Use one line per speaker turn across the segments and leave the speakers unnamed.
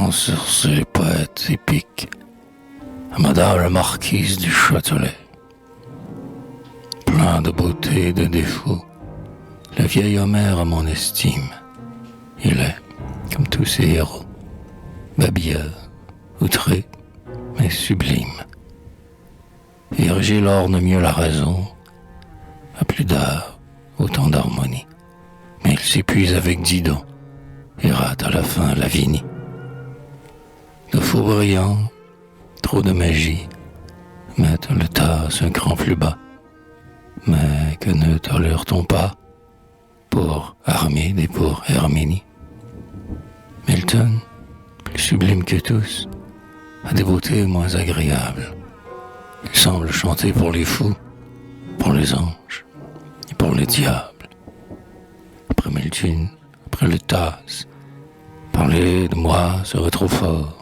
ensorceler les poètes épiques à Madame la Marquise du Châtelet. Plein de beauté et de défauts, le vieil Homère a mon estime. Il est, comme tous ses héros, babilleur, outré, mais sublime. Virgile orne mieux la raison, a plus d'art, autant d'harmonie. Mais il s'épuise avec Didon et rate à la fin Lavinie. De faux brillants, trop de magie, mettent le tasse un cran plus bas. Mais que ne tolère-t-on pas pour Armide et pour Herminie? Milton, plus sublime que tous, a des beautés moins agréables. Il semble chanter pour les fous, pour les anges et pour les diables. Après Milton, après le Tasse, parler de moi serait trop fort.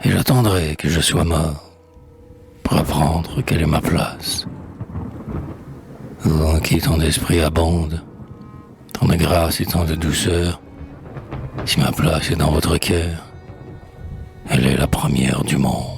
Et j'attendrai que je sois mort pour apprendre quelle est ma place. Vous en qui tant d'esprit abonde, tant de grâce et tant de douceur, si ma place est dans votre cœur, elle est la première du monde.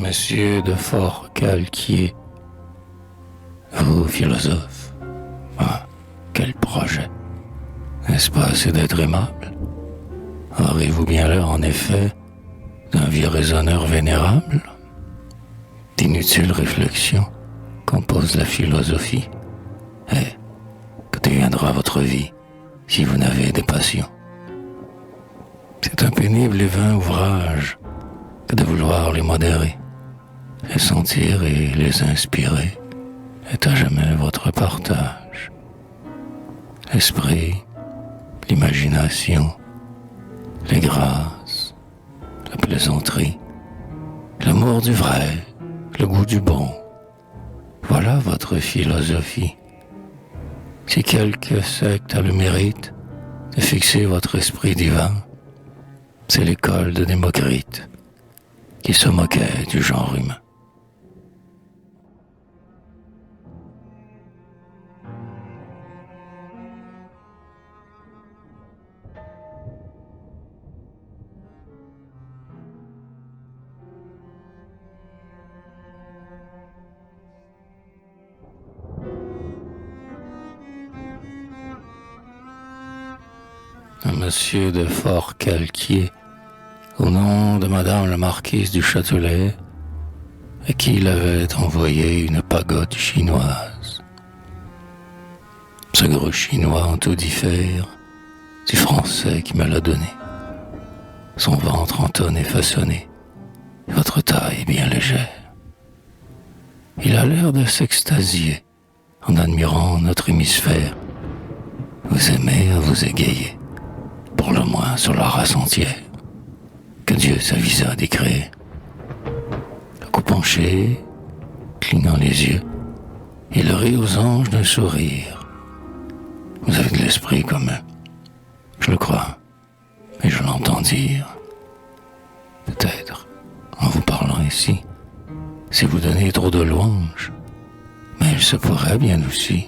Monsieur de Fort-Calquier, vous, philosophe, ah, quel projet! N'est-ce pas assez d'être aimable? Aurez-vous bien l'air, en effet, d'un vieux raisonneur vénérable? D'inutiles réflexions compose la philosophie. Et que deviendra votre vie si vous n'avez des passions? C'est un pénible et vain ouvrage que de vouloir les modérer. Les sentir et les inspirer est à jamais votre partage. L'esprit, l'imagination, les grâces, la plaisanterie, l'amour du vrai, le goût du bon. Voilà votre philosophie. Si quelque secte a le mérite de fixer votre esprit divin, c'est l'école de Démocrite qui se moquait du genre humain. Un monsieur de Fort-Calquier, au nom de Madame la Marquise du Châtelet, à qui il avait envoyé une pagode chinoise. Ce gros chinois en tout diffère du français qui me l'a donné. Son ventre en tonne est façonné, et votre taille est bien légère. Il a l'air de s'extasier en admirant notre hémisphère. Vous aimez à vous égayer, pour le moins sur la race entière, que Dieu s'avisa d'y créer. Le cou penché, clignant les yeux, il rit aux anges d'un sourire. Vous avez de l'esprit comme eux, je le crois, et je l'entends dire. Peut-être, en vous parlant ici, si vous donnez trop de louanges, mais il se pourrait bien aussi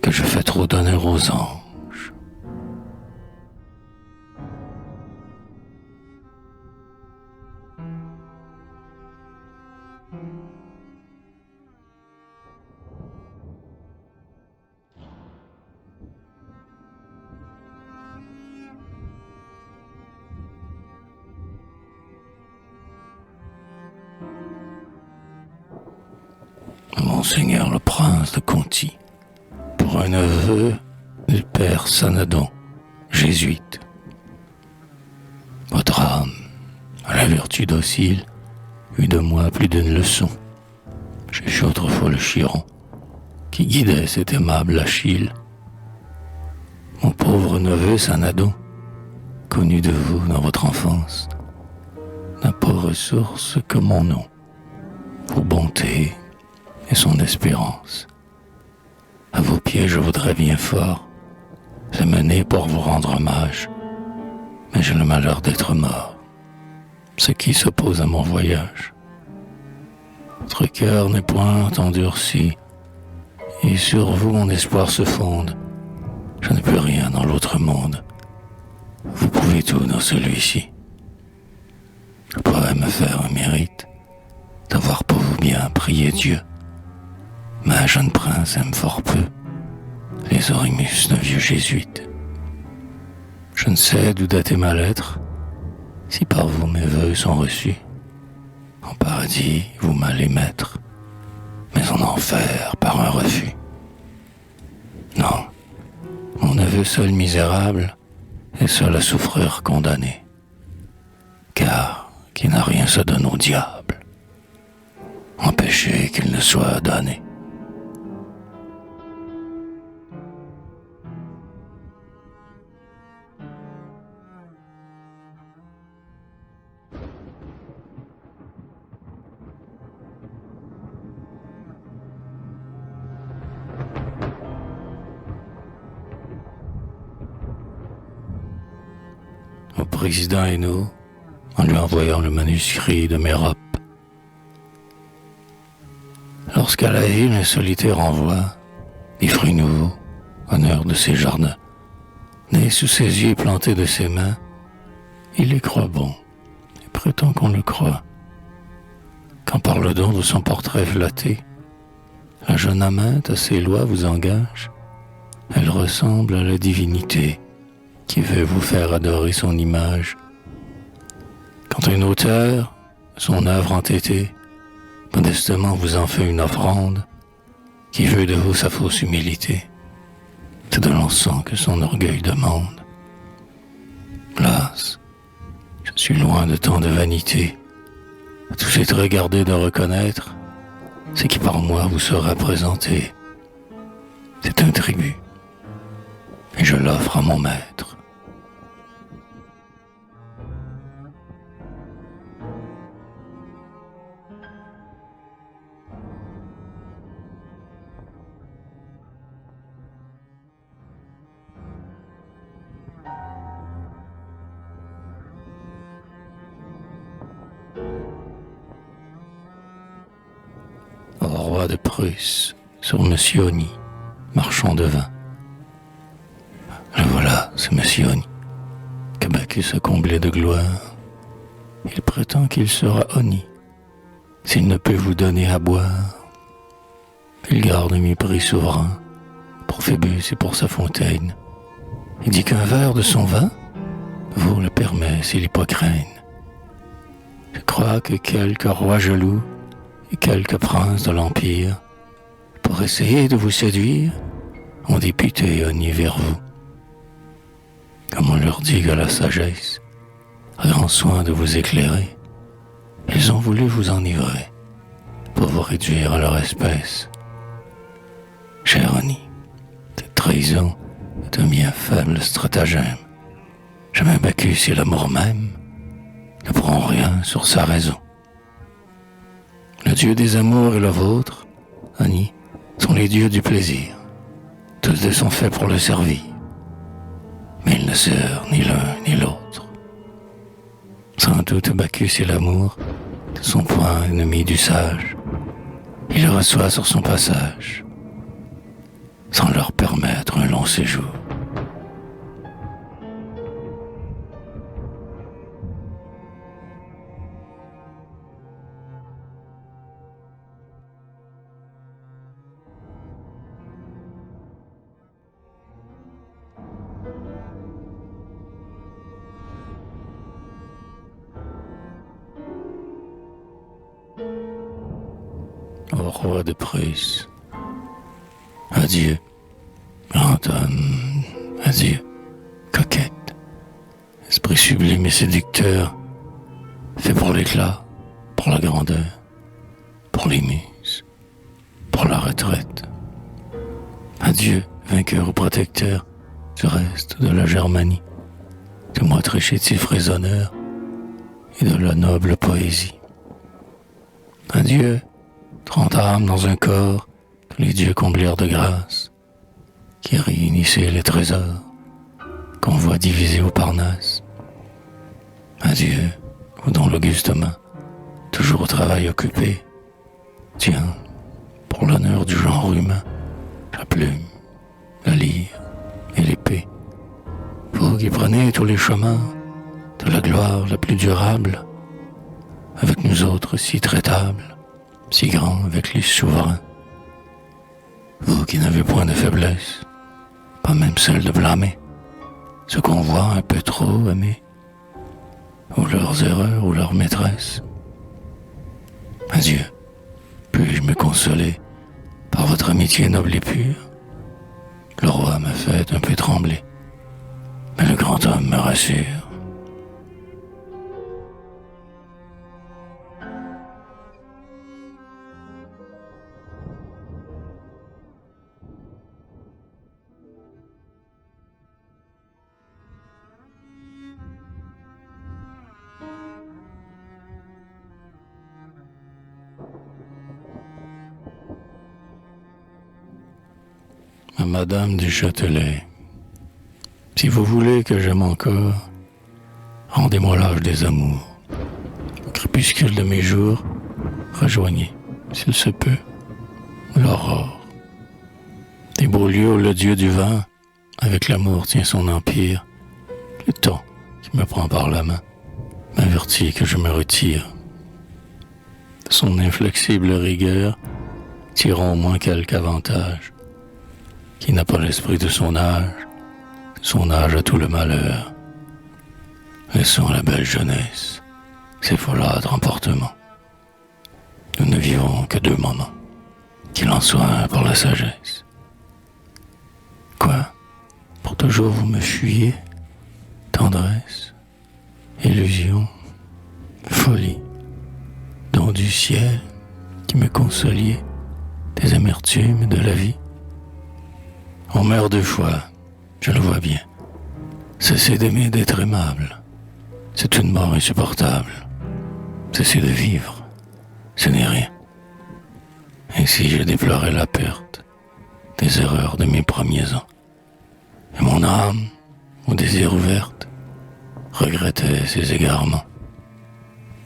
que je fais trop d'honneur aux anges. Monseigneur le prince de Conti, pour un neveu du père Sanadon, jésuite. Votre âme, à la vertu docile, eut de moi plus d'une leçon. J'ai fut autrefois le Chiron qui guidait cet aimable Achille. Mon pauvre neveu Sanadon, connu de vous dans votre enfance, n'a pas ressource que mon nom, vos bontés et son espérance. pieds, je voudrais bien fort les mener pour vous rendre hommage, mais j'ai le malheur d'être mort, ce qui s'oppose à mon voyage. Votre cœur n'est point endurci, et sur vous mon espoir se fonde. Je n'ai plus rien dans l'autre monde, vous pouvez tout dans celui-ci. Je pourrais me faire un mérite d'avoir pour vous bien prié Dieu, mais un jeune prince aime fort peu les orimus d'un vieux jésuite. Je ne sais d'où dater ma lettre, si par vous mes vœux sont reçus. En paradis, vous m'allez mettre, mais en enfer par un refus. Non, mon neveu seul misérable est seul à souffrir condamné, car qui n'a rien se donne au diable, empêcher qu'il ne soit damné. Au président Hainaut, en lui envoyant le manuscrit de Mérope. Lorsqu'à la ville un solitaire envoie des fruits nouveaux, honneur de ses jardins, nés sous ses yeux et plantés de ses mains, il les croit bons et prétend qu'on le croit. Quand par le don de son portrait flatté, la jeune aminte à ses lois vous engage, elle ressemble à la divinité qui veut vous faire adorer son image. Quand un auteur, son œuvre entêtée, modestement vous en fait une offrande, qui veut de vous sa fausse humilité, c'est de l'encens que son orgueil demande. Hélas, je suis loin de tant de vanité, à tout cette regarder de reconnaître, ce qui par moi vous sera présenté. C'est un tribut, et je l'offre à mon maître. Au roi de Prusse, sur Monsieur Oni, marchand de vin. Le voilà, c'est Monsieur Oni, que Bacchus a comblé de gloire. Il prétend qu'il sera Oni, s'il ne peut vous donner à boire. Il garde un mépris souverain pour Phébus et pour sa fontaine. Il dit qu'un verre de son vin vous le permet s'il Hippocrène. Je crois que quelques rois jaloux et quelques princes de l'Empire, pour essayer de vous séduire, ont député Oni vers vous. Comme on leur dit à la sagesse, à grand soin de vous éclairer, ils ont voulu vous enivrer, pour vous réduire à leur espèce. Cher Oni, cette trahison est un bien faible stratagème. Jamais Bacchus et l'amour même ne pourront rien sur sa raison. Le dieu des amours et le vôtre, Oni, sont les dieux du plaisir. Tous deux sont faits pour le servir. Mais ils ne servent ni l'un ni l'autre. Sans doute Bacchus et l'amour ne sont point ennemis du sage. Il le reçoit sur son passage, sans leur permettre un long séjour. Au roi de Prusse, adieu, grand homme, adieu, coquette, esprit sublime et séducteur, fait pour l'éclat, pour la grandeur, pour les muses, pour la retraite. Adieu, vainqueur ou protecteur du reste de la Germanie, de moi très chétif raisonneur et de la noble poésie. Adieu, 30 âmes dans un corps que les dieux comblèrent de grâce. qui réunissait les trésors qu'on voit divisés au Parnasse. Adieu, vous dont l'auguste main, toujours au travail occupé, tiens, pour l'honneur du genre humain, la plume, la lyre et l'épée. Vous qui prenez tous les chemins de la gloire la plus durable, avec nous autres si traitables, si grands avec les souverains. Vous qui n'avez point de faiblesse, pas même celle de blâmer ce qu'on voit un peu trop aimer, ou leurs erreurs ou leurs maîtresses. Adieu, puis-je me consoler par votre amitié noble et pure? Le roi m'a fait un peu trembler, mais le grand homme me rassure. À Madame du Châtelet, si vous voulez que j'aime encore, rendez-moi l'âge des amours. Au crépuscule de mes jours, rejoignez, s'il se peut, l'aurore. Des beaux lieux où le dieu du vin, avec l'amour, tient son empire. Le temps qui me prend par la main m'avertit que je me retire. De son inflexible rigueur, tirons au moins quelque avantage. Qui n'a pas l'esprit de son âge a tout le malheur. Laissons la belle jeunesse, ses folâtres emportements. Nous ne vivons que 2 moments, qu'il en soit un pour la sagesse. Quoi, pour toujours vous me fuyez? Tendresse, illusion, folie, don du ciel qui me consoliez des amertumes de la vie. On meurt 2 fois, je le vois bien. Cessez d'aimer d'être aimable, c'est une mort insupportable. Cessez de vivre, ce n'est rien. Ainsi je déplorais la perte des erreurs de mes premiers ans. Et mon âme, au désir ouverte, regrettait ses égarements.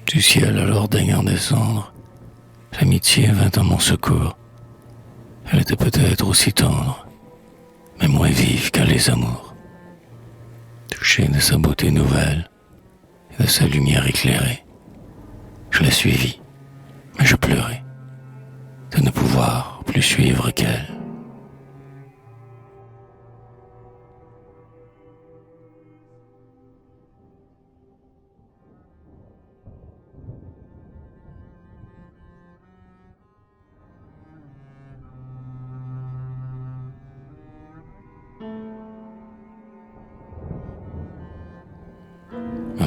Du ciel alors daignant descendre, l'amitié vint à mon secours. Elle était peut-être aussi tendre, mais moins vive qu'à les amours. Touché de sa beauté nouvelle et de sa lumière éclairée, je la suivis, mais je pleurais de ne pouvoir plus suivre qu'elle.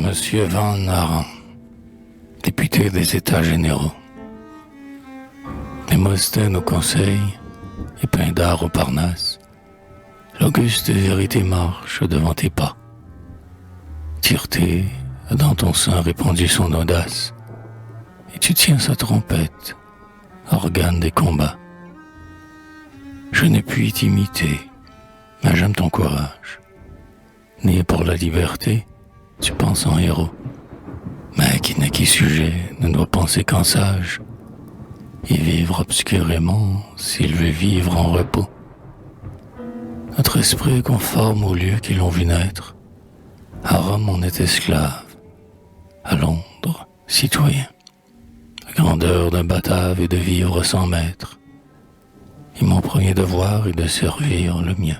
Monsieur Van Aran, député des États généraux. Démosthène au Conseil et Pindare au Parnasse, l'auguste vérité marche devant tes pas. Tire-T a dans ton sein répandu son audace, et tu tiens sa trompette, organe des combats. Je ne puis t'imiter, mais j'aime ton courage. Né pour la liberté, tu penses en héros, mais qui n'est qui sujet ne doit penser qu'en sage, et vivre obscurément s'il veut vivre en repos. Notre esprit est conforme au lieu qui l'ont vu naître. À Rome on est esclave, à Londres citoyen. La grandeur d'un batave est de vivre sans maître, et mon premier devoir est de servir le mien.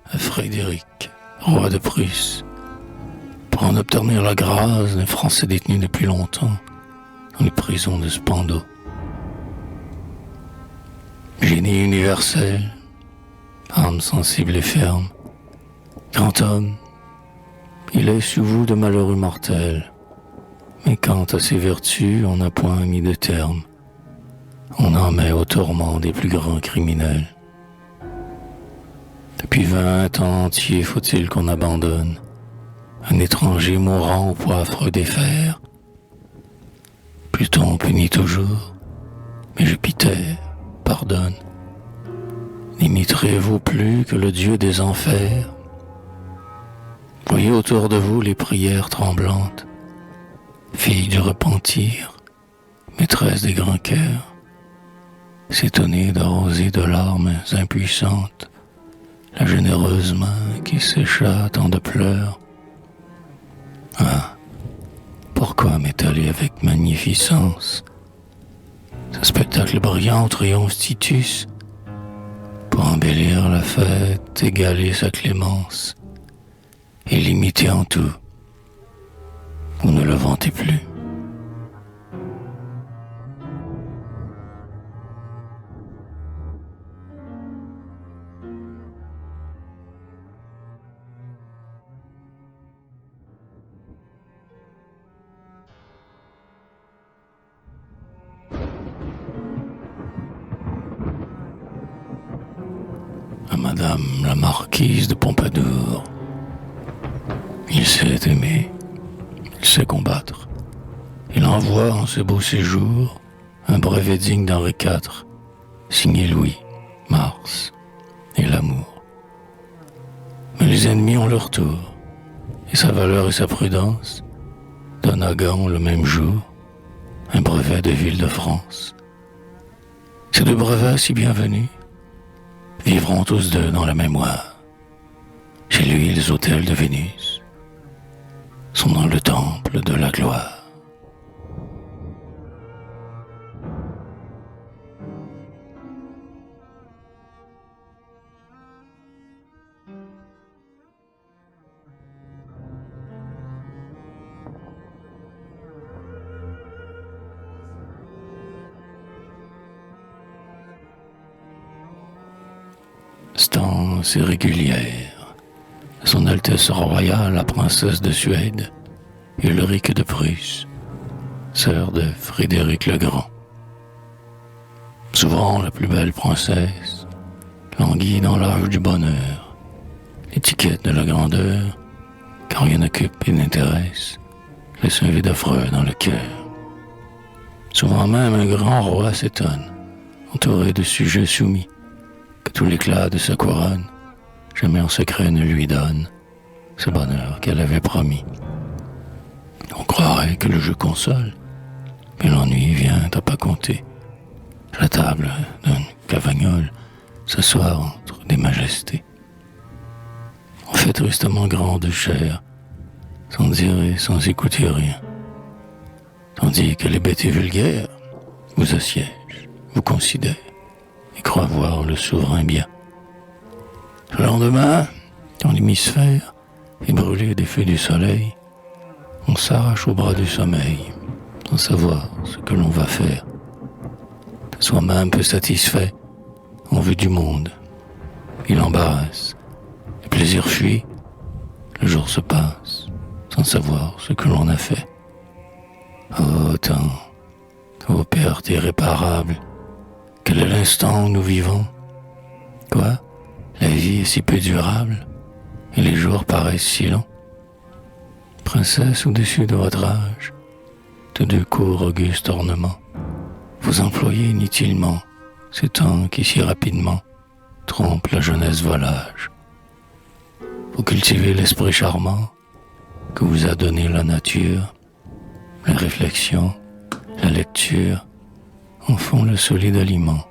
À Frédéric, roi de Prusse, pour en obtenir la grâce d'un Français détenu depuis longtemps dans les prisons de Spandau. Génie universel, âme sensible et ferme, grand homme, il est sous vous de malheureux mortels, Mais quant à ses vertus, on n'a point mis de terme. On en met au tourment des plus grands criminels. Depuis 20 ans entiers faut-il qu'on abandonne un étranger mourant au poivre des fers. Pluton punit toujours, mais Jupiter pardonne. N'imiterez-vous plus que le dieu des enfers? Voyez autour de vous les prières tremblantes, filles du repentir, maîtresse des grands cœurs, s'étonner d'arroser de larmes impuissantes la généreuse main qui sécha tant de pleurs. Ah, pourquoi m'étaler avec magnificence ce spectacle brillant au triomphe Titus, pour embellir la fête, égaler sa clémence et l'imiter en tout? Vous ne le vantez plus. À Madame la marquise de Pompadour, il sait aimer, il sait combattre. Il envoie en ce beau séjour un brevet digne d'Henri IV, signé Louis, Mars et l'amour. Mais les ennemis ont leur tour, et sa valeur et sa prudence donnent à Gand le même jour un brevet de ville de France. Ces deux brevets si bienvenus vivront tous deux dans la mémoire. Chez lui, les hôtels de Vénus sont dans le temple de la gloire. Stance irrégulière, Son Altesse royale, la princesse de Suède, Ulrique de Prusse, sœur de Frédéric le Grand. Souvent la plus belle princesse, languit dans l'âge du bonheur, l'étiquette de la grandeur, quand rien n'occupe et n'intéresse, laisse un vide affreux dans le cœur. Souvent même un grand roi s'étonne, entouré de sujets soumis, que tout l'éclat de sa couronne, jamais en secret ne lui donne ce bonheur qu'elle avait promis. On croirait que le jeu console, mais l'ennui vient à pas compter. La table d'un cavagnole s'assoit entre des majestés. On fait tristement grande chair, sans dire et sans écouter rien. Tandis que les bêtes vulgaires vous assiègent, vous considèrent, et croient voir le souverain bien. Le lendemain, dans l'hémisphère, et brûlé des feux du soleil, on s'arrache au bras du sommeil, sans savoir ce que l'on va faire. Soi-même peu satisfait, en vue du monde, il embarrasse, le plaisir fuit, le jour se passe, sans savoir ce que l'on a fait. Oh temps, ô perte irréparable, quel est l'instant où nous vivons? Quoi? La vie est si peu durable, et les jours paraissent si longs. Princesse au-dessus de votre âge, de deux courts augustes ornements, vous employez inutilement ces temps qui si rapidement trompent la jeunesse volage. Vous cultivez l'esprit charmant que vous a donné la nature, la réflexion, la lecture en font le solide aliment,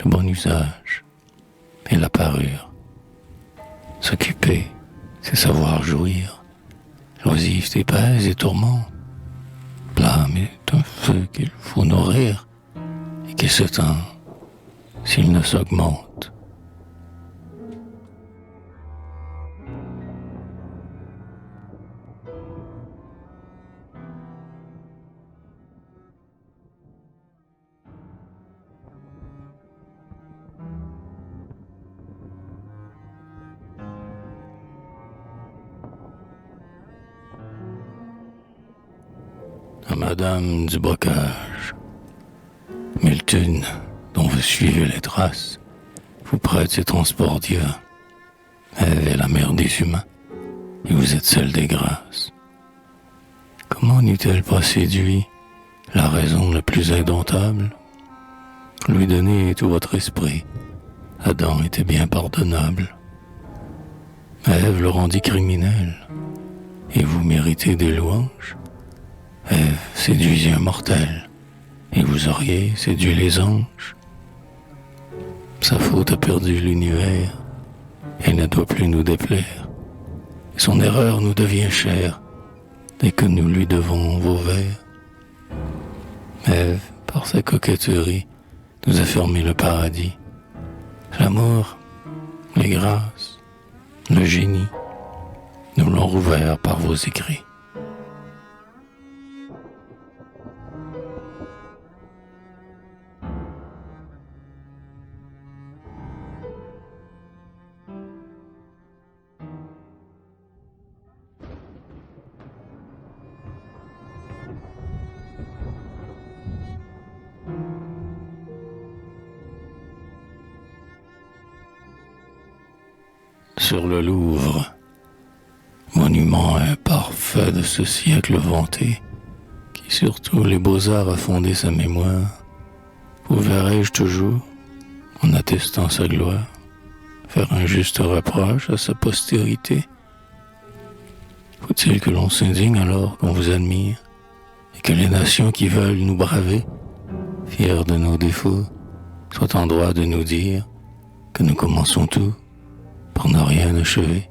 le bon usage et la parure. S'occuper, c'est savoir jouir. L'oisiveté pèse et tourmente. L'âme est un feu qu'il faut nourrir et qui s'éteint s'il ne s'augmente. à Madame du Bocage. Milton, dont vous suivez les traces, vous prête ses transports divins. Ève est la mère des humains, et vous êtes celle des grâces. Comment n'eût-elle pas séduit la raison la plus indomptable? Lui donner tout votre esprit, Adam était bien pardonnable. Ève le rendit criminel, et vous méritez des louanges. Ève séduisit un mortel, et vous auriez séduit les anges. Sa faute a perdu l'univers, elle ne doit plus nous déplaire. Et son erreur nous devient chère, dès que nous lui devons vos vers. Ève, par sa coquetterie, nous a fermé le paradis. L'amour, les grâces, le génie, nous l'ont rouvert par vos écrits. Sur le Louvre, monument imparfait de ce siècle vanté, qui sur tous les beaux-arts a fondé sa mémoire, vous verrai-je toujours, en attestant sa gloire, faire un juste reproche à sa postérité? Faut-il que l'on s'indigne alors qu'on vous admire, et que les nations qui veulent nous braver, fiers de nos défauts, soient en droit de nous dire que nous commençons tout pour ne rien achever?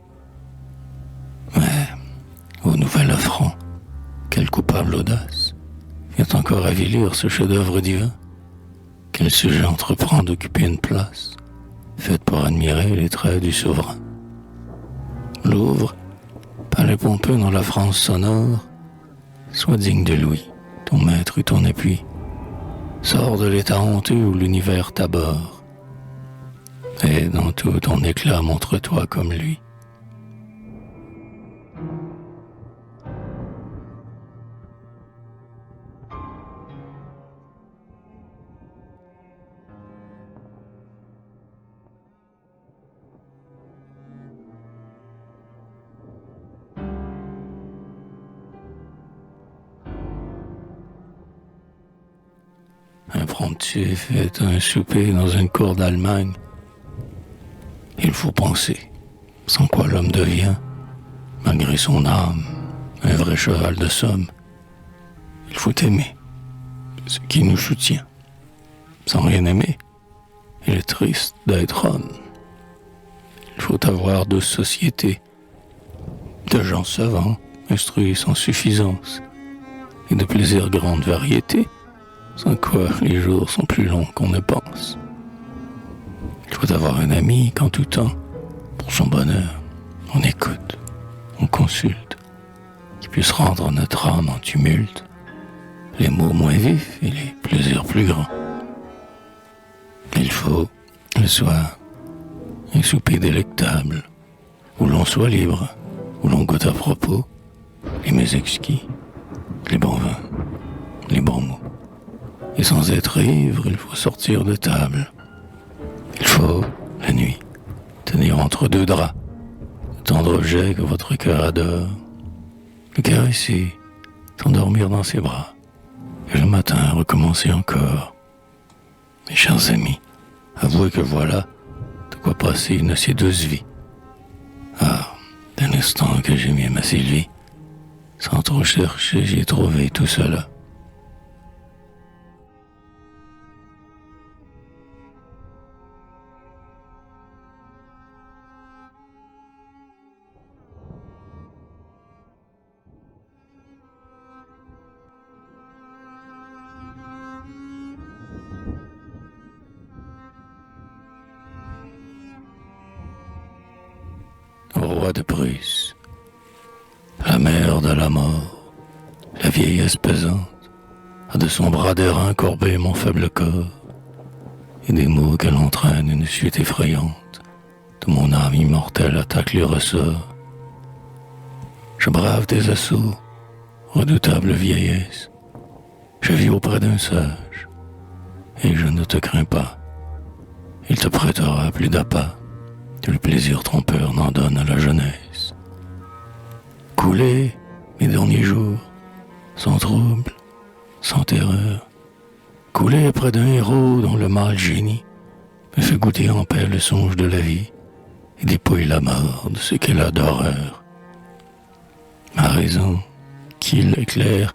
Mais, au nouvel affront, quelle coupable audace vient encore avilir ce chef-d'œuvre divin? Quel sujet entreprend d'occuper une place faite pour admirer les traits du souverain? Louvre, palais pompeux dans la France sonore, sois digne de Louis, ton maître et ton appui. Sors de l'état honteux où l'univers t'aborde, et dans tout ton éclat montre-toi comme lui. Impromptu fait un souper dans une cour d'Allemagne. Il faut penser, sans quoi l'homme devient, malgré son âme, un vrai cheval de somme. Il faut aimer ce qui nous soutient. Sans rien aimer, il est triste d'être homme. Il faut avoir de société, de gens savants, instruits sans suffisance, et de plaisirs grande variété, sans quoi les jours sont plus longs qu'on ne pense. Il faut avoir un ami qu'en tout temps, pour son bonheur, on écoute, on consulte, qui puisse rendre notre âme en tumulte, les mots moins vifs et les plaisirs plus grands. Il faut, le soir, un souper délectable, où l'on soit libre, où l'on goûte à propos les mets exquis, les bons vins, les bons mots. Et sans être ivre, il faut sortir de table. Il faut, la nuit, tenir entre deux draps le tendre objet que votre cœur adore, le caresser, s'endormir dans ses bras, et le matin recommencer encore. Mes chers amis, avouez que voilà de quoi passer une assez douce vie. Ah, d'un instant que j'aimais ma Sylvie, sans trop chercher, j'ai trouvé tout cela. Au roi de Prusse, la mère de la mort, la vieillesse pesante, a de son bras d'airain courbé mon faible corps, et des mots qu'elle entraîne une suite effrayante, de mon âme immortelle attaque les ressorts. Je brave tes assauts, redoutable vieillesse, Je vis auprès d'un sage, et je ne te crains pas. Il te prêtera plus d'appât que le plaisir trompeur n'en donne à la jeunesse. Couler mes derniers jours, sans trouble, sans terreur. Couler près d'un héros dont le mâle génie me fait goûter en paix le songe de la vie et dépouille la mort de ce qu'elle a d'horreur. Ma raison, qui l'éclaire,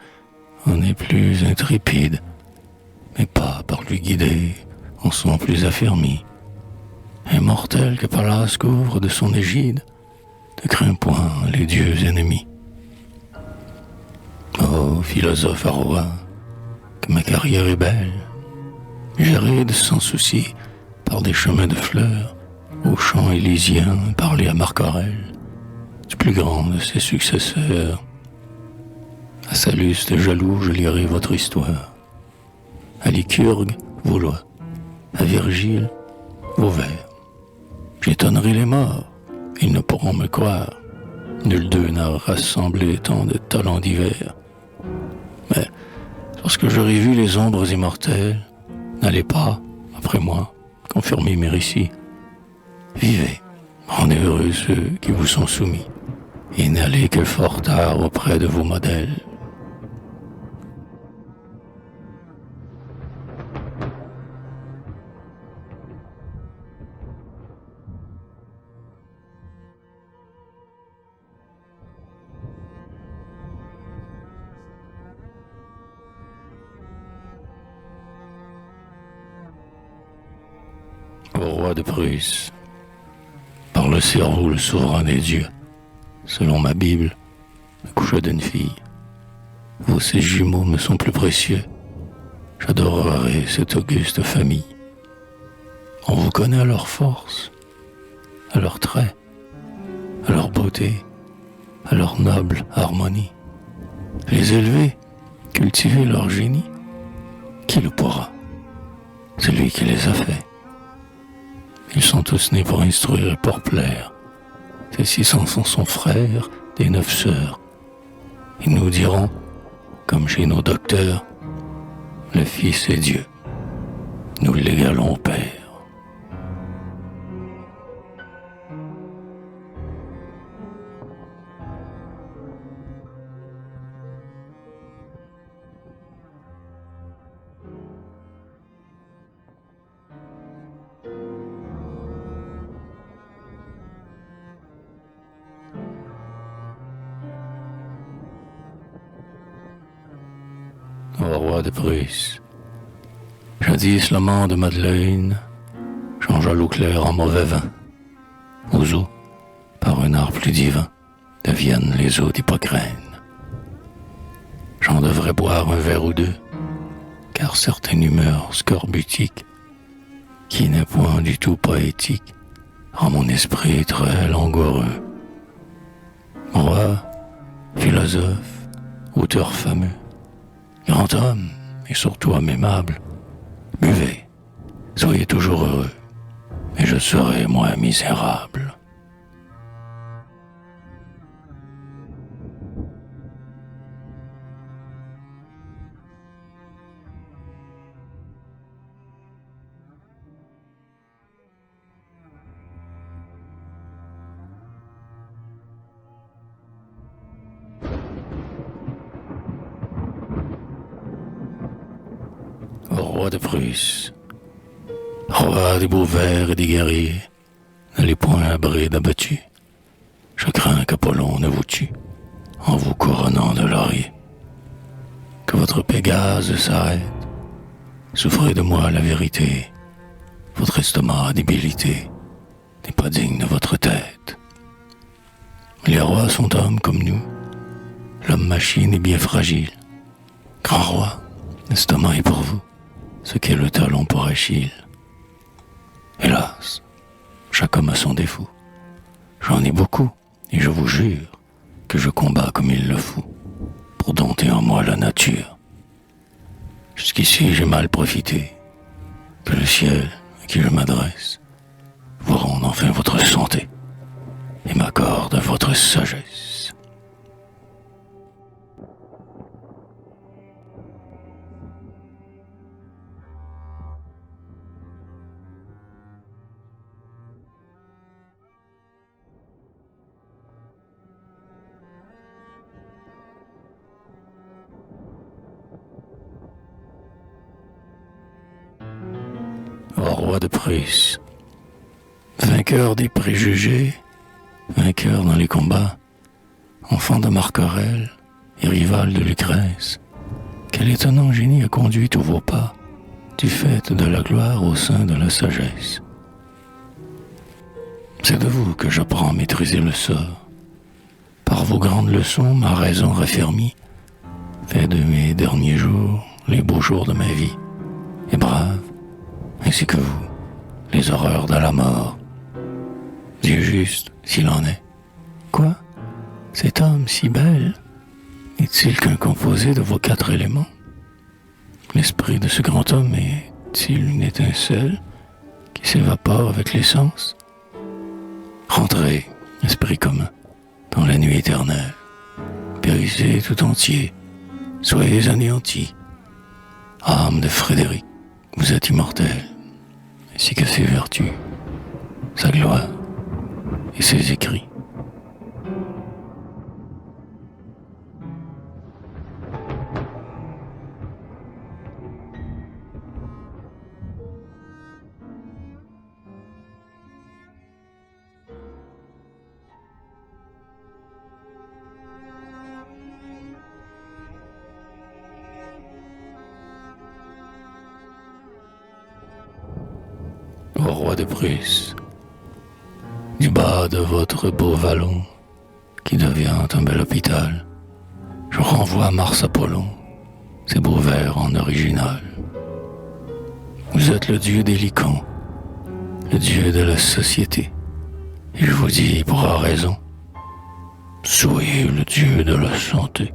en est plus intrépide, mais pas par lui guider, en son plus affermi. Immortel que Pallas couvre de son égide, ne crains point les dieux ennemis. Ô philosophe roi, que ma carrière est belle, j'arrête sans souci par des chemins de fleurs, aux champs élysiens, parler à Marc Aurèle, du plus grand de ses successeurs. À Salluste jaloux, je lirai votre histoire. À Lycurgue, vos lois. À Virgile, vos vers. J'étonnerai les morts, ils ne pourront me croire. Nul d'eux n'a rassemblé tant de talents divers. Mais lorsque j'aurai vu les ombres immortelles, n'allez pas, après moi, confirmer mes récits. Vivez, rendez heureux ceux qui vous sont soumis, et n'allez que fort tard auprès de vos modèles. Au roi de Prusse, par le cerveau le souverain des dieux, selon ma Bible, le coucher d'une fille. Vos ces jumeaux me sont plus précieux, j'adorerai cette auguste famille. On vous connaît à leur force, à leurs traits, à leur beauté, à leur noble harmonie. Les élever, cultiver leur génie, qui le pourra? Celui qui les a faits. Ils sont tous nés pour instruire et pour plaire. Ces 600 sont son frère, des 9 sœurs. Ils nous diront, comme chez nos docteurs, le Fils est Dieu. Nous l'égalons au Père. Au roi de Prusse, jadis l'amant de Madeleine changea l'eau claire en mauvais vin. Aux eaux, par un art plus divin, deviennent les eaux d'Hippocrène. J'en devrais boire un verre ou deux, car certaines humeurs scorbutiques, qui n'est point du tout poétique, rend mon esprit très langoureux. Roi, philosophe, auteur fameux, grand homme, et surtout homme aimable, buvez, soyez toujours heureux, et je serai moins misérable. Au roi de Prusse, roi des beaux vers et des guerriers, n'allez point à bride abattu. Je crains qu'Apollon ne vous tue, en vous couronnant de laurier. Que votre Pégase s'arrête, souffrez de moi la vérité. Votre estomac à débilité n'est pas digne de votre tête. Les rois sont hommes comme nous, l'homme machine est bien fragile. Grand roi, l'estomac est pour vous ce qu'est le talon pour Achille. Hélas, chaque homme a son défaut. J'en ai beaucoup, et je vous jure que je combats comme il le faut, pour dompter en moi la nature. Jusqu'ici j'ai mal profité, que le ciel à qui je m'adresse vous rende enfin votre santé, et m'accorde votre sagesse. Ô roi de Prusse, vainqueur des préjugés, vainqueur dans les combats, enfant de Marc Aurèle et rival de Lucrèce, quel étonnant génie a conduit tous vos pas du fait de la gloire au sein de la sagesse. C'est de vous que j'apprends à maîtriser le sort. Par vos grandes leçons, ma raison raffermie fait de mes derniers jours les beaux jours de ma vie, et brave, ainsi que vous, les horreurs de la mort. Dieu juste, s'il en est. Quoi? Cet homme si belle n'est-il qu'un composé de vos 4 éléments? L'esprit de ce grand homme est-il une étincelle qui s'évapore avec l'essence? Rentrez, esprit commun, dans la nuit éternelle. Périssez tout entier, soyez anéantis. Âme de Frédéric, vous êtes immortel, ainsi que ses vertus, sa gloire et ses écrits. Ô roi de Prusse, du bas de votre beau vallon, qui devient un bel hôpital, je renvoie à Mars Apollon, ses beaux vers en original. Vous êtes le dieu des licans, le dieu de la société, et je vous dis pour avoir raison, soyez le dieu de la santé.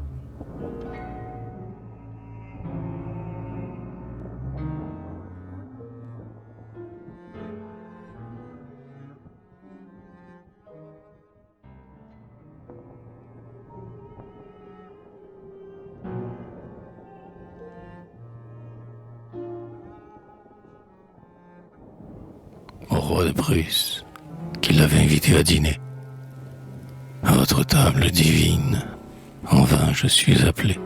Au roi de Prusse, qui l'avait invité à dîner. À votre table divine, en vain je suis appelé,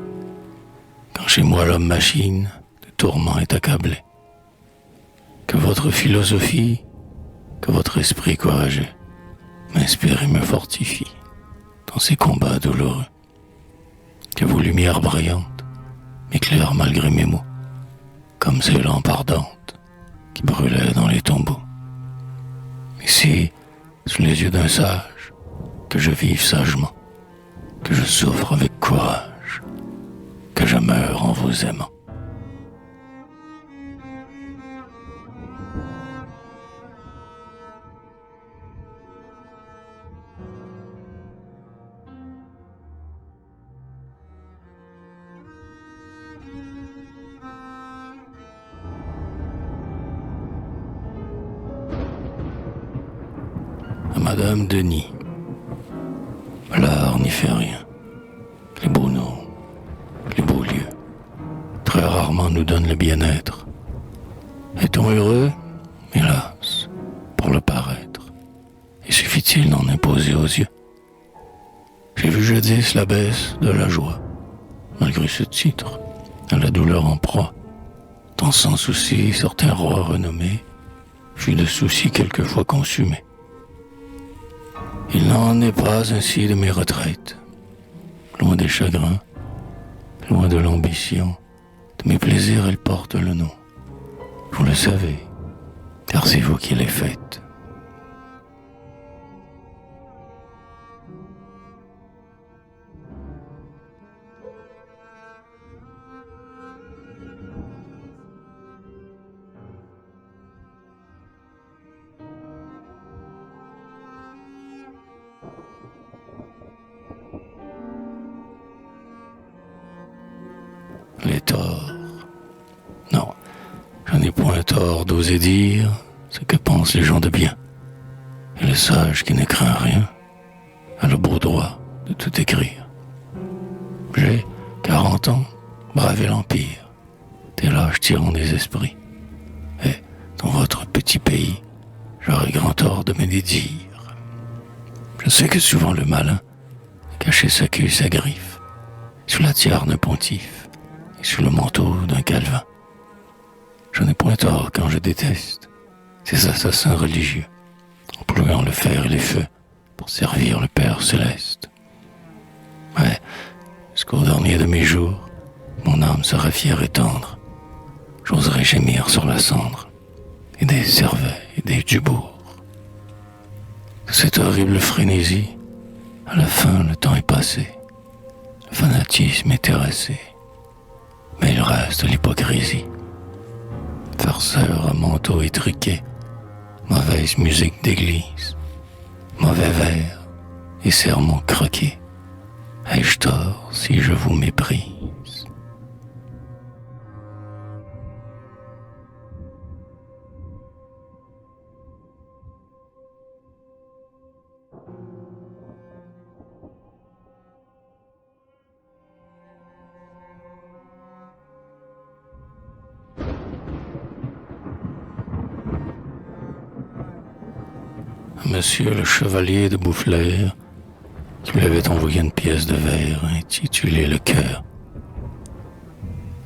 quand chez moi l'homme machine de tourment est accablé. Que votre philosophie, que votre esprit courageux m'inspire et me fortifie dans ces combats douloureux. Que vos lumières brillantes m'éclairent malgré mes maux, comme ces lampes ardentes qui brûlaient dans les tombeaux. Ici, sous les yeux d'un sage, que je vive sagement, que je souffre avec courage, que je meure en vous aimant. À Madame Denis, l'art n'y fait rien. Les beaux noms, les beaux lieux, très rarement nous donnent le bien-être. Est-on heureux? Hélas, pour le paraître. Et suffit-il d'en imposer aux yeux? J'ai vu jadis la baisse de la joie, malgré ce titre, à la douleur en proie. Tant sans souci, certains rois renommés furent de soucis quelquefois consumés. Il n'en est pas ainsi de mes retraites, loin des chagrins, loin de l'ambition, de mes plaisirs elle porte le nom. Vous le savez, car c'est vous qui les faites. Les torts. Non, je n'ai point tort d'oser dire ce que pensent les gens de bien. Et le sage qui ne craint rien a le beau droit de tout écrire. J'ai 40 ans, bravé l'Empire, tel âge tyran des esprits. Et dans votre petit pays, j'aurais grand tort de me dédire. Je sais que souvent le malin a caché sa queue et sa griffe sous la tiare d'un pontife et sous le manteau d'un Calvin. Je n'ai point tort quand je déteste ces assassins religieux, employant le fer et les feux pour servir le Père céleste. Ouais, jusqu'au dernier de mes jours, mon âme sera fière et tendre. J'oserai gémir sur la cendre, et des cerveilles et des dubourgs. De cette horrible frénésie, à la fin le temps est passé, le fanatisme est terrassé, mais il reste l'hypocrisie. Farceur à manteau étriqué, mauvaise musique d'église, mauvais vers et sermons croqués. Ai-je tort si je vous méprise? Monsieur le chevalier de Boufflers, qui lui avait envoyé une pièce de vers intitulée Le Cœur.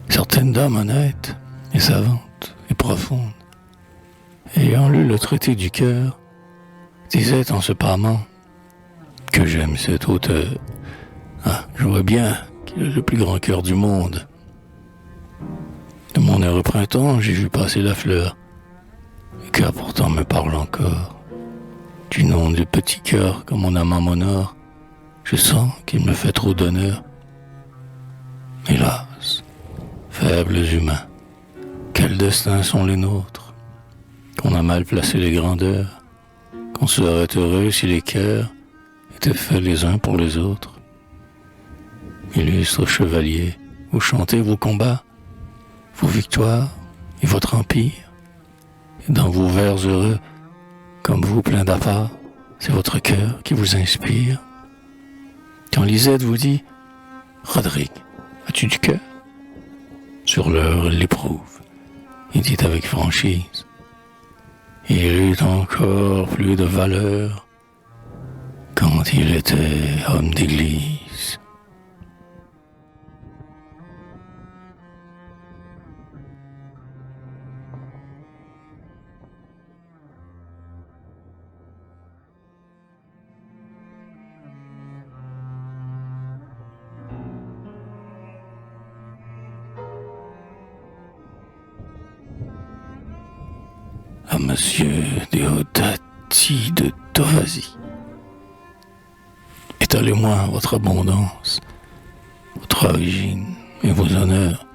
Certaines dames honnêtes et savantes et profondes, ayant lu le traité du cœur, disaient en se pâmant que j'aime cet auteur. Ah, je vois bien qu'il a le plus grand cœur du monde. De mon heureux printemps, j'ai vu passer la fleur, le cœur pourtant me parle encore. Du nom du petit cœur que mon amant m'honore, je sens qu'il me fait trop d'honneur. Hélas, faibles humains, quels destins sont les nôtres, qu'on a mal placé les grandeurs, qu'on serait heureux si les cœurs étaient faits les uns pour les autres. Illustres chevaliers, vous chantez vos combats, vos victoires et votre empire, et dans vos vers heureux, comme vous, plein d'appât, c'est votre cœur qui vous inspire. Quand Lisette vous dit « Rodrigue, as-tu du cœur ?» Sur l'heure, elle l'éprouve et dit avec franchise « Il eut encore plus de valeur quand il était homme d'église. » À Monsieur Déodati de Tovazi. Étalez-moi votre abondance, votre origine et vos honneurs.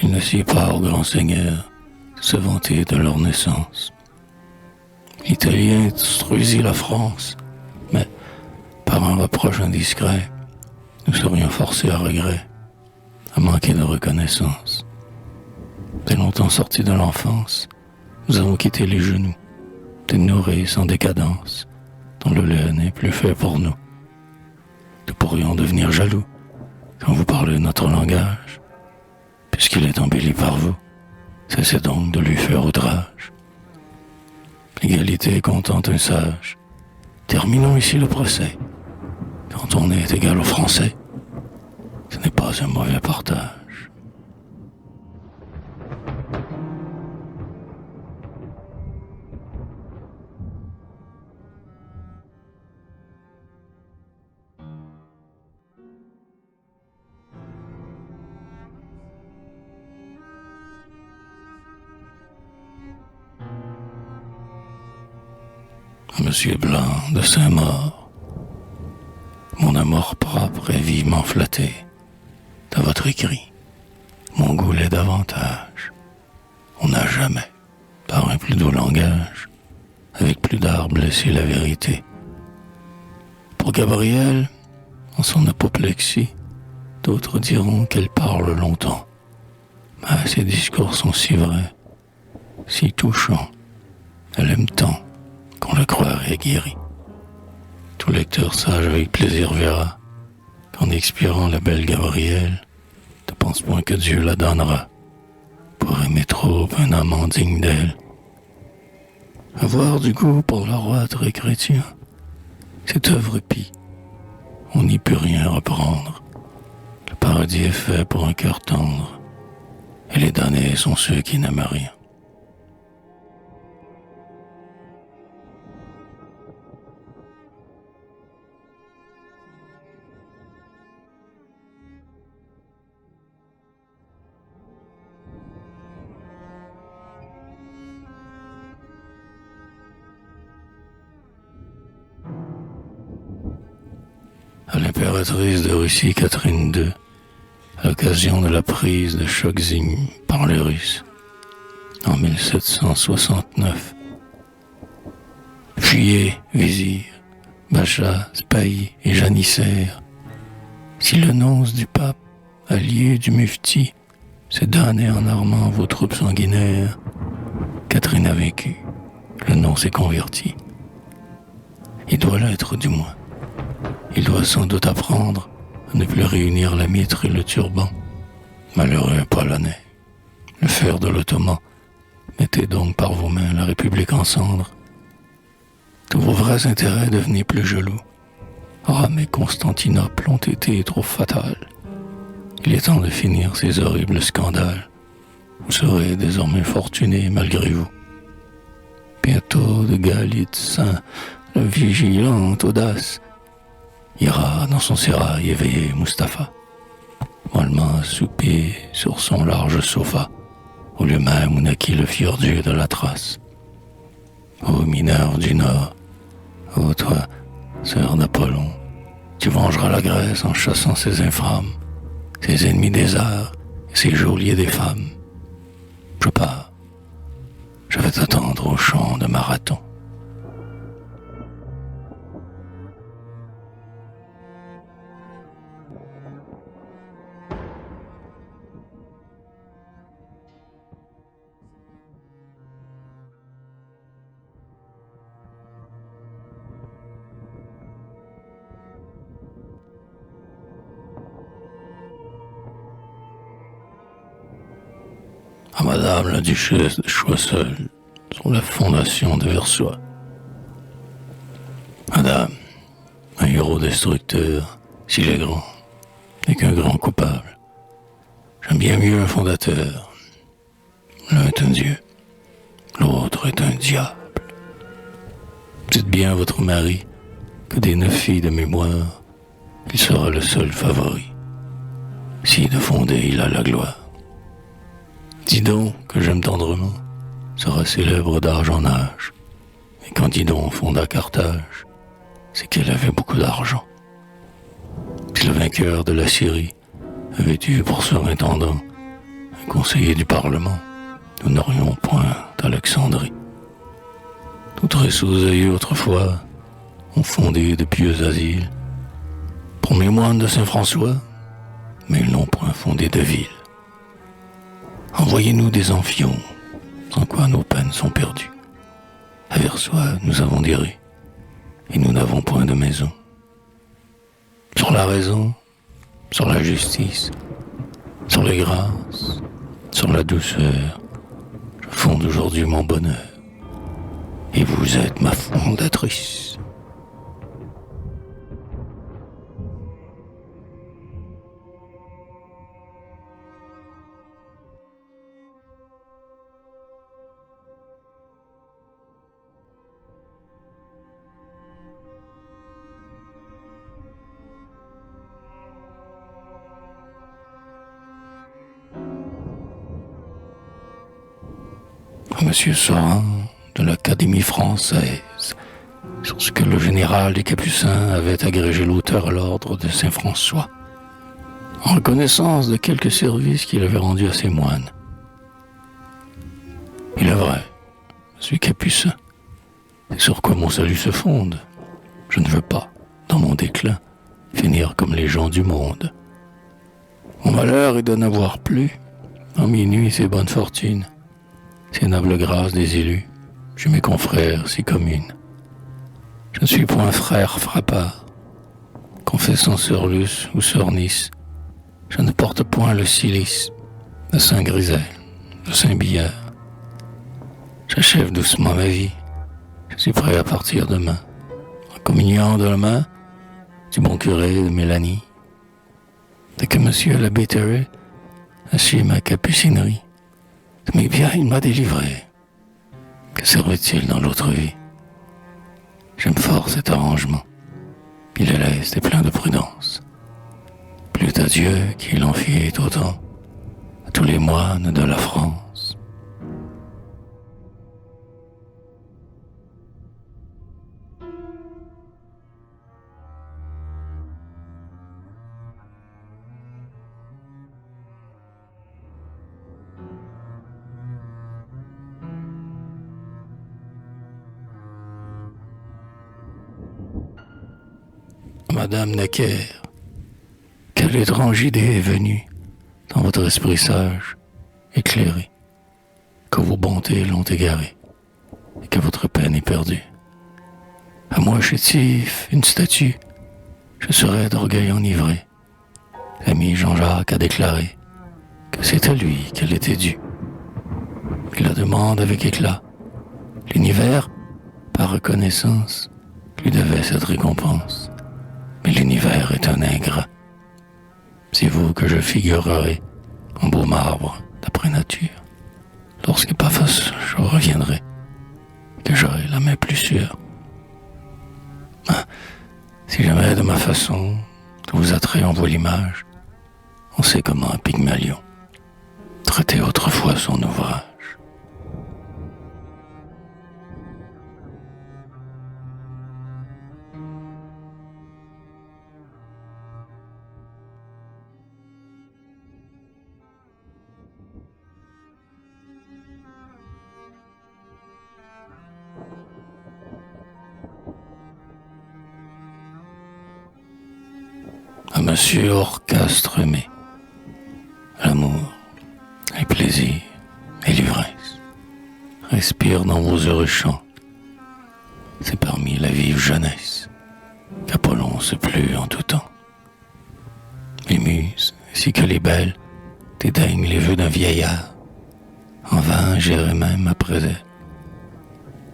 Il ne sied pas aux grands seigneurs de se vanter de leur naissance. L'Italien détruisit la France, mais par un reproche indiscret, nous serions forcés à regret, à manquer de reconnaissance. Dès longtemps sortis de l'enfance, nous avons quitté les genoux, des nourrices en décadence, dont le lait n'est plus fait pour nous. Nous pourrions devenir jaloux quand vous parlez notre langage, puisqu'il est embelli par vous. Cessez donc de lui faire outrage. L'égalité contente un sage. Terminons ici le procès. Quand on est égal aux Français, ce n'est pas un mauvais partage. Monsieur Blanc de Saint-Maur, mon amour propre est vivement flatté de votre écrit. Mon goût l'est davantage. On n'a jamais, par un plus doux langage, avec plus d'art blessé la vérité. Pour Gabrielle, en son apoplexie, d'autres diront qu'elle parle longtemps. Mais ses discours sont si vrais, si touchants. Elle aime tant qu'on le croirait guéri. Tout lecteur sage avec plaisir verra qu'en expirant la belle Gabrielle, ne pense point que Dieu la donnera pour aimer trop un amant digne d'elle. Avoir du goût pour le roi très chrétien, cette œuvre pie, on n'y peut rien reprendre. Le paradis est fait pour un cœur tendre, et les damnés sont ceux qui n'aiment rien. à l'impératrice de Russie Catherine II, à l'occasion de la prise de Chokzim par les Russes en 1769. Fuyez, vizir, Bacha, Spahi et janissaires. Si le nonce du pape, allié du mufti, s'est donné en armant vos troupes sanguinaires, Catherine a vaincu, le nonce est converti. Il doit l'être du moins. Il doit sans doute apprendre à ne plus réunir la mitre et le turban. Malheureux Polonais, le fer de l'Ottoman, mettez donc par vos mains la République en cendres. Tous vos vrais intérêts devenaient plus jaloux. Rome et Constantinople ont été trop fatales. Il est temps de finir ces horribles scandales. Vous serez désormais fortunés malgré vous. Bientôt de Galitzin, la vigilante audace, ira dans son sérail éveiller Mustapha, mollement assoupi sur son large sofa, au lieu même où naquit le fier dieu de la Thrace. Ô mineur du Nord, ô toi, sœur d'Apollon, tu vengeras la Grèce en chassant ses infâmes, ses ennemis des arts et ses geôliers des femmes. Je pars, je vais t'attendre au champ de Marathon. À Madame la Duchesse de Choiseul, sur la fondation de Versoix. Madame, un héros destructeur, s'il est grand, n'est qu'un grand coupable. J'aime bien mieux un fondateur. L'un est un dieu, l'autre est un diable. Dites bien à votre mari que des 9 filles de mémoire, il sera le seul favori. Si de fonder il a la gloire. Dis donc que j'aime tendrement, sera célèbre d'âge en âge. Et quand Didon fonda Carthage, c'est qu'elle avait beaucoup d'argent. Si le vainqueur de la Syrie avait eu pour surintendant un conseiller du Parlement, nous n'aurions point d'Alexandrie. Tous très sous-œilleux autrefois ont fondé de pieux asiles, premiers moines de Saint-François, mais ils n'ont point fondé de ville. Envoyez-nous des amphions, sans quoi nos peines sont perdues. À Versoix, nous avons des rues, et nous n'avons point de maison. Sur la raison, sur la justice, sur les grâces, sur la douceur, je fonde aujourd'hui mon bonheur, et vous êtes ma fondatrice. Monsieur Sorin de l'Académie française sur ce que le général des Capucins avait agrégé l'auteur à l'ordre de Saint-François, en reconnaissance de quelques services qu'il avait rendus à ses moines. Il est vrai, je suis Capucin, c'est sur quoi mon salut se fonde. Je ne veux pas, dans mon déclin, finir comme les gens du monde. Mon malheur est de n'avoir plus, en minuit, ses bonnes fortunes, ces nobles grâces des élus, chez mes confrères si communes. Je ne suis point frère frappard, confessant sœur Luce ou sœur Nice. Je ne porte point le cilice de Saint-Grisel, de Saint-Billard. J'achève doucement ma vie, je suis prêt à partir demain, en communion de la main du bon curé de Mélanie. Dès que monsieur l'abbé Terré a su ma capucinerie, mais bien il m'a délivré. Que servait-il dans l'autre vie? J'aime fort cet arrangement. Il est leste et plein de prudence. Plût à Dieu qu'il en fît autant à tous les moines de la France. Madame Necker, quelle étrange idée est venue dans votre esprit sage, éclairé, que vos bontés l'ont égaré, et que votre peine est perdue. À moi, chétif, une statue, je serais d'orgueil enivré. L'ami Jean-Jacques a déclaré que c'est à lui qu'elle était due. Il la demande avec éclat. L'univers, par reconnaissance, lui devait cette récompense. Mais l'univers est un ingrat. C'est vous que je figurerai en beau marbre d'après nature. Lorsque pas face, je reviendrai, que j'aurai la main plus sûre. Ah, si jamais de ma façon, de vos attraits envoie l'image, on sait comment un Pygmalion traitait autrefois son ouvrage. À Monsieur Orchastre aimé, l'amour, les plaisirs et l'ivresse respirent dans vos heureux chants. C'est parmi la vive jeunesse qu'Apollon se plut en tout temps. Les muses, ainsi que les belles, dédaignent les vœux d'un vieillard. En vain j'irai même après elles,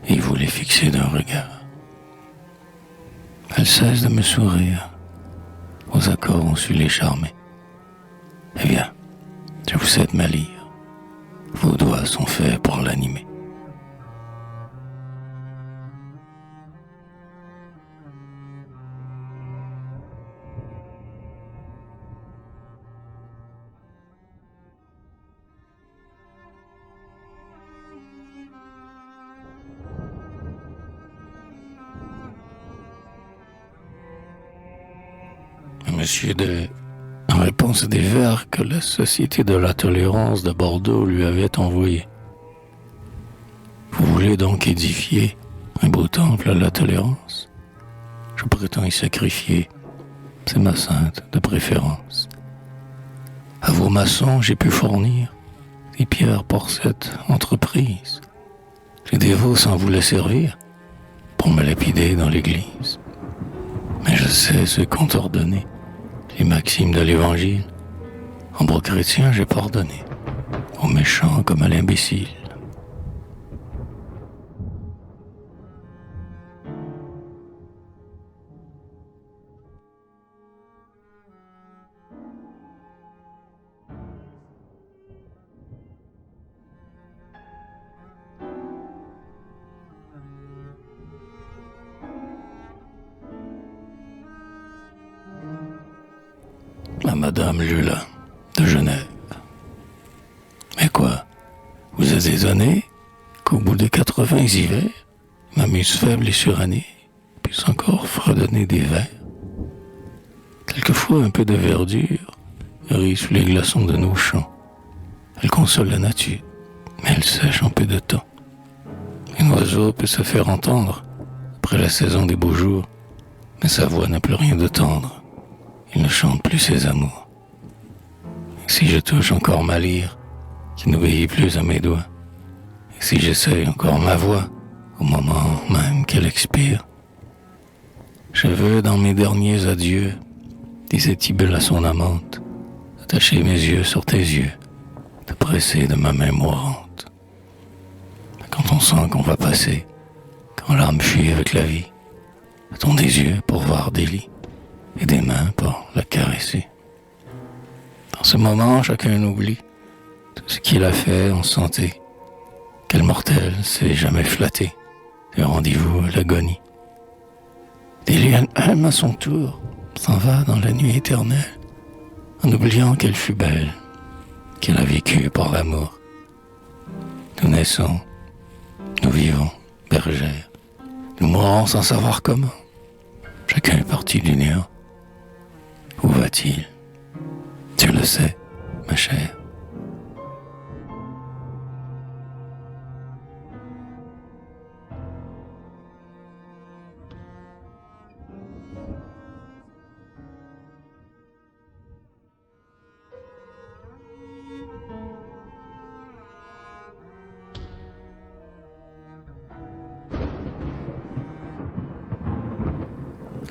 et vous les fixez d'un regard. Elles cessent de me sourire, vos accords ont su les charmer. Eh bien, je vous cède ma lyre, vos doigts sont faits pour l'animer. Monsieur de... En réponse des vers que la Société de la Tolérance de Bordeaux lui avait envoyés. Vous voulez donc édifier un beau temple à la tolérance? Je prétends y sacrifier, c'est ma sainte de préférence. À vos maçons, j'ai pu fournir des pierres pour cette entreprise. Les dévots sans vous les servir pour me lapider dans l'église. Mais je sais ce qu'ont ordonné les maximes de l'évangile. En bon chrétien, j'ai pardonné, aux méchants comme à l'imbécile. À Madame Lulin, de Genève. Mais quoi, vous êtes étonné qu'au bout de 80 hivers, ma muse faible et surannée puisse encore fredonner des vers? Quelquefois un peu de verdure rit sous les glaçons de nos champs. Elle console la nature, mais elle sèche en peu de temps. Un oiseau peut se faire entendre après la saison des beaux jours, mais sa voix n'a plus rien de tendre. Il ne chante plus ses amours. Et si je touche encore ma lyre, qui n'obéit plus à mes doigts, et si j'essaye encore ma voix, au moment même qu'elle expire, je veux dans mes derniers adieux, disait Tybalt à son amante, attacher mes yeux sur tes yeux, te presser de ma main mourante. Quand on sent qu'on va passer, quand l'âme fuit avec la vie, a-t-on des yeux pour voir des lits et des mains pour la caresser? Dans ce moment, chacun oublie tout ce qu'il a fait en santé. Quel mortel s'est jamais flatté et rendez-vous à l'agonie. Liliane à son tour s'en va dans la nuit éternelle, en oubliant qu'elle fut belle, qu'elle a vécu pour l'amour. Nous naissons, nous vivons, bergère, nous mourons sans savoir comment. Chacun est parti du néant. Où va-t-il? Tu le sais, ma chère.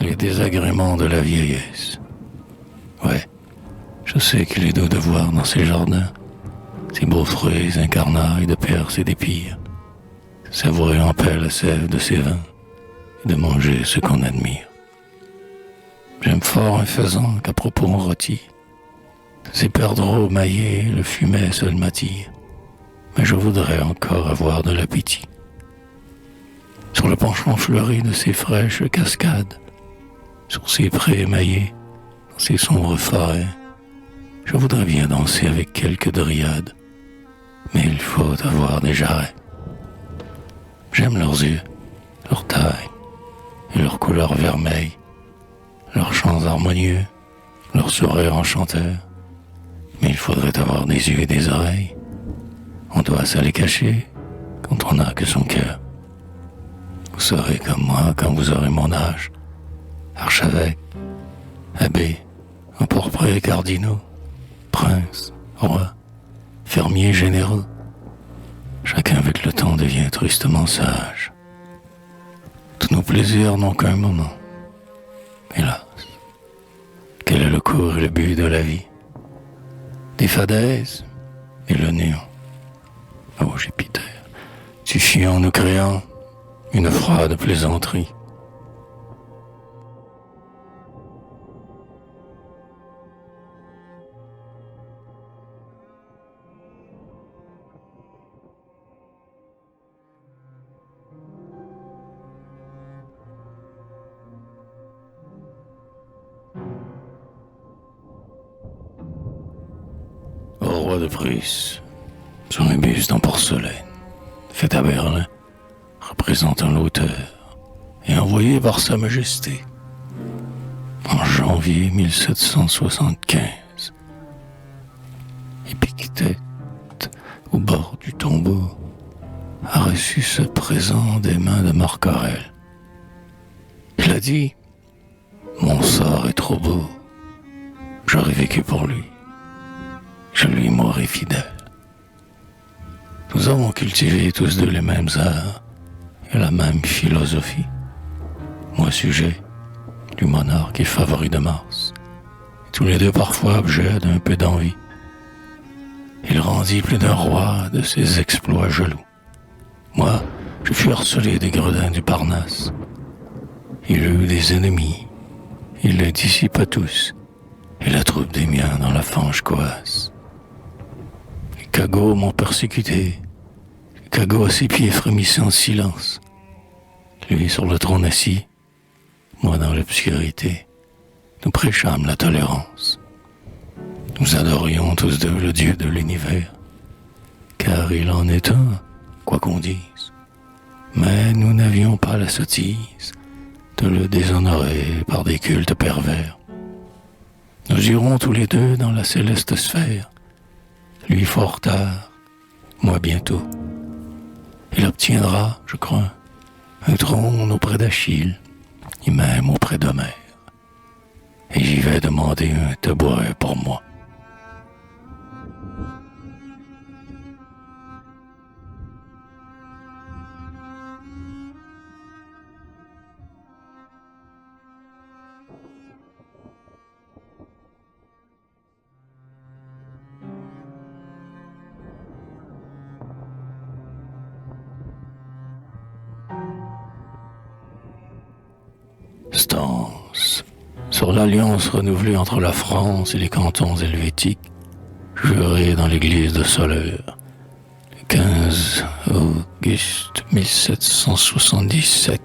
les désagréments de la vieillesse. Ouais, je sais qu'il est doux de voir dans ces jardins ces beaux fruits incarnails de perses et d'épires, savourer en paix la sève de ces vins et de manger ce qu'on admire. J'aime fort un faisan qu'à propos on rôtit, ces perdreaux maillés, le fumet seul m'attire, mais je voudrais encore avoir de l'appétit. Sur le penchant fleuri de ces fraîches cascades, sur ces prés émaillés, dans ces sombres forêts, je voudrais bien danser avec quelques dryades, mais il faut avoir des jarrets. J'aime leurs yeux, leur taille et leur couleur vermeille, leurs chants harmonieux, leur sourire enchanteur, mais il faudrait avoir des yeux et des oreilles. On doit se les cacher quand on n'a que son cœur. Vous serez comme moi quand vous aurez mon âge, archevêque, abbé, emporprés cardinaux, princes, rois, fermiers généraux. Chacun avec le temps devient tristement sage. Tous nos plaisirs n'ont qu'un moment. Hélas, quel est le cours et le but de la vie? Des fadaises et le néant. Oh Jupiter, tu fies en nous créant une froide plaisanterie. Au roi de Prusse, sur un buste en porcelaine, fait à Berlin, représentant l'auteur et envoyé par Sa Majesté en janvier 1775. Épictète, au bord du tombeau, a reçu ce présent des mains de Marc Aurèle. Il a dit « Mon sort est trop beau, j'aurais vécu pour lui, je lui mourrai fidèle. » Nous avons cultivé tous deux les mêmes arts et la même philosophie. Moi sujet du monarque et favori de Mars, et tous les deux parfois objets d'un peu d'envie. Il rendit plus d'un roi de ses exploits jaloux. Moi, je fus harcelé des gredins du Parnasse. Il eut des ennemis, il les dissipa tous, et la troupe des miens dans la fange coasse. Les cagots m'ont persécuté, les cagots à ses pieds frémissaient en silence. Lui sur le trône assis, moi dans l'obscurité, nous prêchâmes la tolérance. Nous adorions tous deux le Dieu de l'univers, car il en est un, quoi qu'on dise. Mais nous n'avions pas la sottise de le déshonorer par des cultes pervers. Nous irons tous les deux dans la céleste sphère, lui fort tard, moi bientôt. Il obtiendra, je crois, un trône auprès d'Achille, et même auprès d'Homère. Et j'y vais demander un tabouret pour moi. Stance, sur l'alliance renouvelée entre la France et les cantons helvétiques, jurée dans l'église de Soleure, le 15 auguste 1777.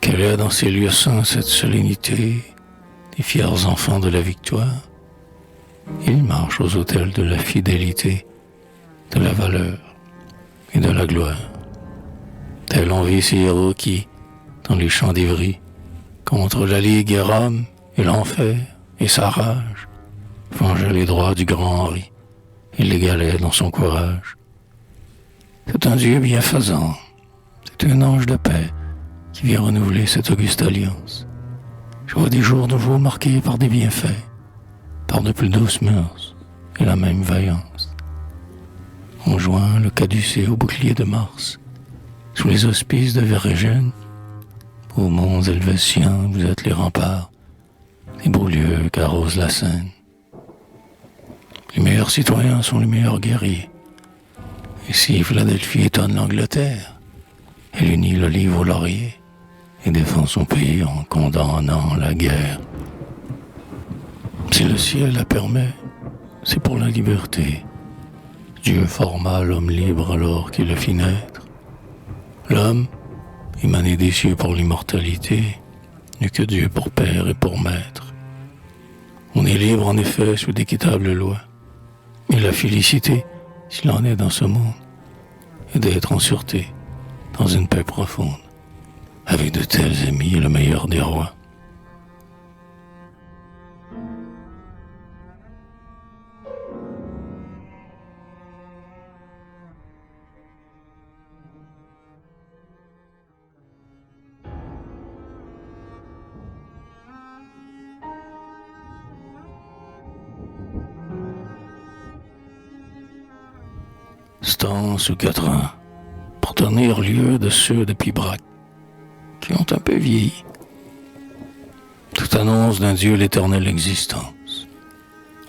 Quelle est dans ces lieux saints cette solennité des fiers enfants de la victoire? Ils marchent aux autels de la fidélité, de la valeur et de la gloire. Tels on vit ces héros qui, dans les champs d'Ivry, contre la Ligue et Rome et l'enfer et sa rage, vengeaient les droits du grand Henri et l'égalait dans son courage. C'est un Dieu bienfaisant, c'est un ange de paix qui vient renouveler cette auguste alliance. Je vois des jours nouveaux marqués par des bienfaits, par de plus douces mœurs et la même vaillance. On joint le caducée au bouclier de Mars, sous les auspices de Vérégène, Ô monts helvétiens, vous êtes les remparts, les beaux lieux qu'arrose la Seine. Les meilleurs citoyens sont les meilleurs guerriers. Et si Philadelphie étonne l'Angleterre, elle unit le livre au laurier et défend son pays en condamnant la guerre. Si le ciel la permet, c'est pour la liberté. Dieu forma l'homme libre alors qu'il le fit naître. L'homme, émané des cieux pour l'immortalité, n'eut que Dieu pour père et pour maître. On est libre en effet sous d'équitables lois, mais la félicité, s'il en est dans ce monde, est d'être en sûreté, dans une paix profonde, avec de tels amis le meilleur des rois. Stance ou quatrain, pour tenir lieu de ceux de Pibrac, qui ont un peu vieilli. Toute annonce d'un Dieu l'éternelle existence.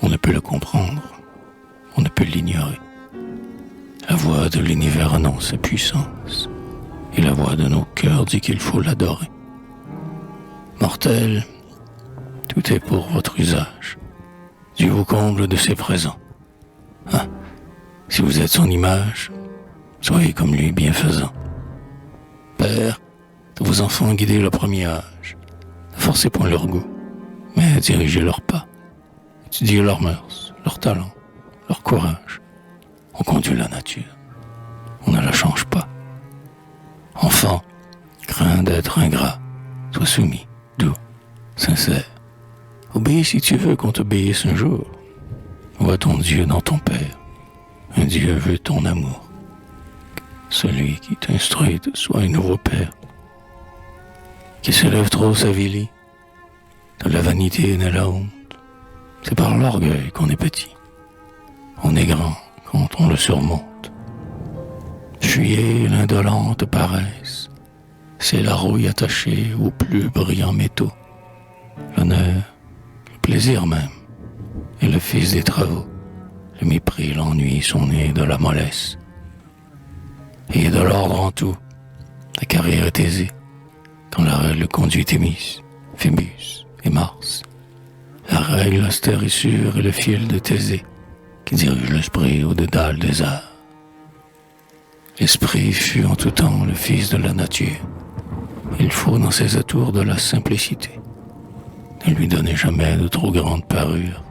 On ne peut le comprendre, on ne peut l'ignorer. La voix de l'univers annonce sa puissance, et la voix de nos cœurs dit qu'il faut l'adorer. Mortels, tout est pour votre usage. Dieu vous comble de ses présents. Ah, si vous êtes son image, soyez comme lui bienfaisant. Père, de vos enfants guidez le premier âge. Ne forcez point leur goût, mais dirigez leurs pas. Étudiez leurs mœurs, leurs talents, leur courage. On conduit la nature. On ne la change pas. Enfant, crains d'être ingrat. Sois soumis, doux, sincère. Obéis si tu veux qu'on t'obéisse un jour. Vois ton Dieu dans ton Père. Un Dieu veut ton amour. Celui qui t'instruit soit un nouveau Père. Qui s'élève trop s'avilit. De la vanité n'est la honte. C'est par l'orgueil qu'on est petit. On est grand quand on le surmonte. Fuyez l'indolente paresse. C'est la rouille attachée aux plus brillants métaux. L'honneur, le plaisir même, est le fils des travaux. Le mépris, l'ennui sont nés de la mollesse. Et de l'ordre en tout. La carrière est aisée. Quand la règle conduit Thémis, Phébus et Mars. La règle austère et sûre est le fil de Thésée qui dirige l'esprit au dédale des arts. L'esprit fut en tout temps le fils de la nature. Il faut dans ses atours de la simplicité. Ne lui donnez jamais de trop grande parure.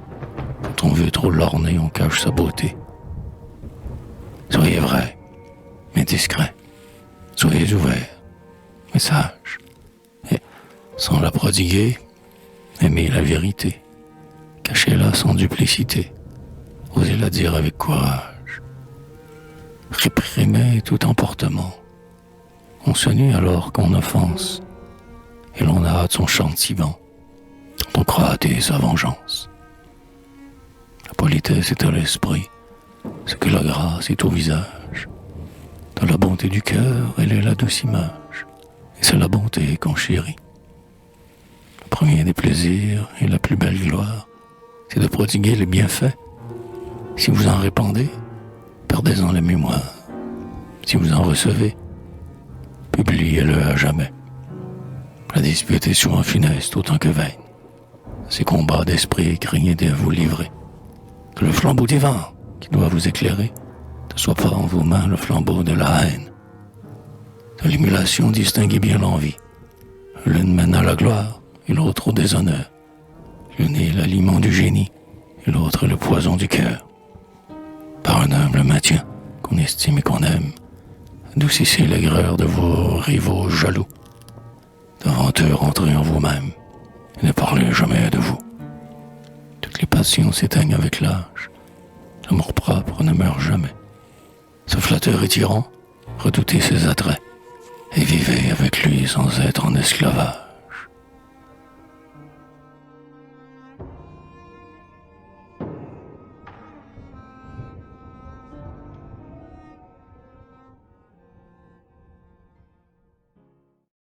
Quand on veut trop l'orner, on cache sa beauté. Soyez vrai, mais discret. Soyez ouvert, mais sage. Et sans la prodiguer, aimez la vérité. Cachez-la sans duplicité. Osez la dire avec courage. Réprimez tout emportement. On se nuit alors qu'on offense, et l'on a hâte son chantiment, dont on croit hâter sa vengeance. La politesse est à l'esprit, ce que la grâce est au visage. De la bonté du cœur, elle est la douce image, et c'est la bonté qu'on chérit. Le premier des plaisirs et la plus belle gloire, c'est de prodiguer les bienfaits. Si vous en répandez, perdez-en la mémoire. Si vous en recevez, publiez-le à jamais. La dispute est souvent funeste autant que vaine. Ces combats d'esprit, craignez de vous livrer. Que le flambeau divin qui doit vous éclairer ne soit pas en vos mains le flambeau de la haine. De l'émulation, distinguez bien l'envie. L'une mène à la gloire et l'autre au déshonneur. L'une est l'aliment du génie et l'autre est le poison du cœur. Par un humble maintien qu'on estime et qu'on aime, adoucissez l'aigreur de vos rivaux jaloux. Devant eux, rentrez en vous-même et ne parlez jamais de vous. Toutes les passions s'éteignent avec l'âge. L'amour propre ne meurt jamais. Ce flatteur et tyran, redoutez ses attraits et vivez avec lui sans être en esclavage.